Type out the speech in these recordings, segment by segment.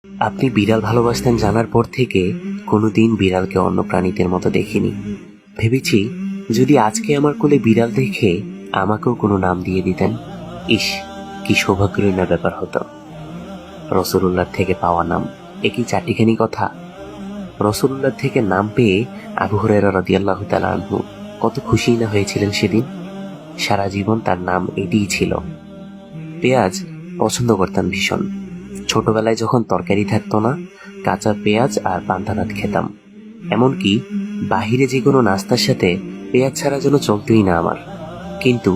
আপনি বিড়াল ভালোবাসতেন জানার পর থেকে কোনোদিন বিড়ালকে অন্য প্রাণীদের মতো দেখিনি। ভেবেছি যদি আজকে আমার কোলে বিড়াল দেখে আমাকেও কোনো নাম দিয়ে দিতেন, ইস, কি সৌভাগ্যের না ব্যাপার হতো। রসুলুল্লাহ থেকে পাওয়া নাম, একই চারটিখানি কথা। রসুলুল্লাহ থেকে নাম পেয়ে আবু হুরায়রা রাদিয়াল্লাহু তাআলা আনহু কত খুশি না হয়েছিলেন সেদিন। সারা জীবন তার নাম এটিই ছিল। পেঁয়াজ পছন্দ করতাম ভীষণ। ছোটবেলায় যখন তরকারি থাকতো না, কাঁচা পেঁয়াজ আর পান্তা ভাত খেতাম। এমনকি বাহিরে যে কোনো নাস্তার সাথে পেঁয়াজ ছাড়া যেন চলতই না আমার। কিন্তু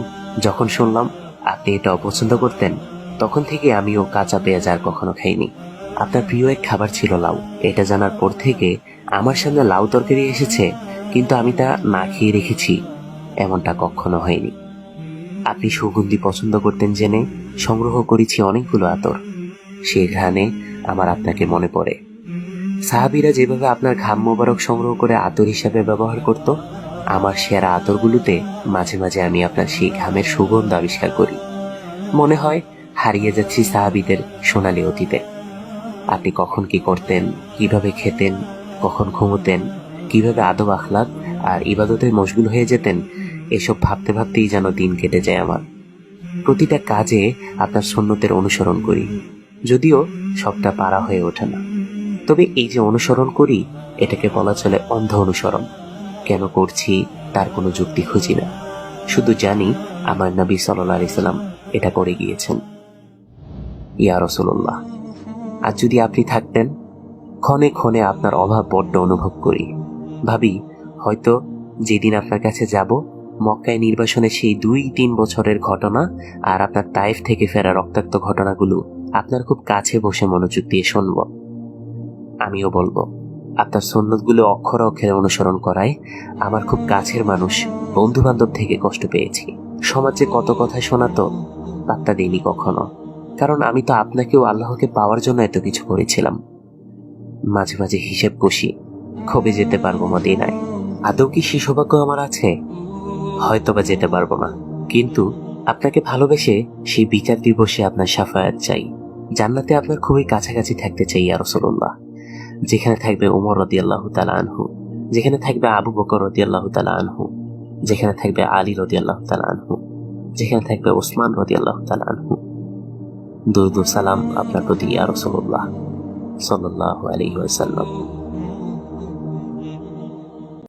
যখন শুনলাম আপনি এটা অপছন্দ করতেন, তখন থেকে আমিও কাঁচা পেঁয়াজ আর কখনো খাইনি। আপনার প্রিয় এক খাবার ছিল লাউ। এটা জানার পর থেকে আমার সামনে লাউ তরকারি এসেছে, কিন্তু আমি তা না খেয়ে রেখেছি, এমনটা কখনো হয়নি। আপনি সুগন্ধি পছন্দ করতেন জেনে সংগ্রহ করেছি অনেকগুলো আতর। সেই ঘ্রাণে আমার আপনাকে মনে পড়ে। সাহাবীরা যেভাবে আপনার ঘাম মোবারক সংগ্রহ করে আতর হিসাবে ব্যবহার করত, আমার সেরা আতরগুলোতে মাঝে মাঝে আমি আপনার সেই ঘামের সুগন্ধ আবিষ্কার করি। মনে হয় হারিয়ে যাচ্ছি সাহাবীদের সোনালী অতীতে। আপনি কখন কি করতেন, কিভাবে খেতেন, কখন ঘুমোতেন, কিভাবে আদব আখলাক আর ইবাদতে মশগুল হয়ে যেতেন, এসব ভাবতে ভাবতেই যেন দিন কেটে যায় আমার। প্রতিটা কাজে আপনার সুন্নতের অনুসরণ করি, যদিও সবটা পারা হয়ে ওঠে না। তবে এই যে অনুসরণ করি, এটাকে বলা চলে অন্ধ অনুসরণ। কেন করছি তার কোনো যুক্তি খুঁজি না, শুধু জানি আমার নবী সাল্লাল্লাহু আলাইহি সাল্লাম এটা করে গিয়েছেন। ইয়া রাসূলুল্লাহ, আর যদি আপনি থাকতেন, ক্ষণে ক্ষণে আপনার অভাব বড্ড অনুভব করি। ভাবি, হয়তো যেদিন আপনার কাছে যাব, মক্কায় নির্বাসনের সেই 2-3 বছরের ঘটনা আর আপনার তায়েফ থেকে ফেরা রক্তাক্ত ঘটনাগুলো আপনার খুব কাছে বসে মনোযোগ দিয়ে শুনব। আমিও বলবো আপনার সুন্নতগুলো অক্ষরে অক্ষরে অনুসরণ করায় আমার খুব কাছের মানুষ, বন্ধু বান্ধব থেকে কষ্ট পেয়েছি। সমাজে কত কথা শোনাতো, পাত্তা দিইনি কখনো, কারণ আমি তো আপনাকেও আল্লাহকে পাওয়ার জন্য এত কিছু করেছিলাম। মাঝে মাঝে হিসেব কষি, কবে যেতে পারবো মদিনায়। আদৌ কি সে সৌভাগ্য আমার আছে? হয়তোবা যেতে পারবো না, কিন্তু আপনাকে ভালোবেসে সেই বিচার দিবসে আপনার শাফায়াত চাই। জান্নাতে আপনার খুবই কাছাকাছি থাকতে চাই ইয়া রাসূলুল্লাহ। যেখানে থাকবে ওমর রাদিয়াল্লাহু তাআলা আনহু, যেখানে থাকবে আবু বকর রাদিয়াল্লাহু তাআলা আনহু, যেখানে থাকবে আলী রাদিয়াল্লাহু তাআলা আনহু, যেখানে থাকবে ওসমান রাদিয়াল্লাহু তাআলা আনহু। দুরূদ ও সালাম আপনার প্রতি ইয়া রাসূলুল্লাহ সাল্লাল্লাহু আলাইহি ওয়াসাল্লাম।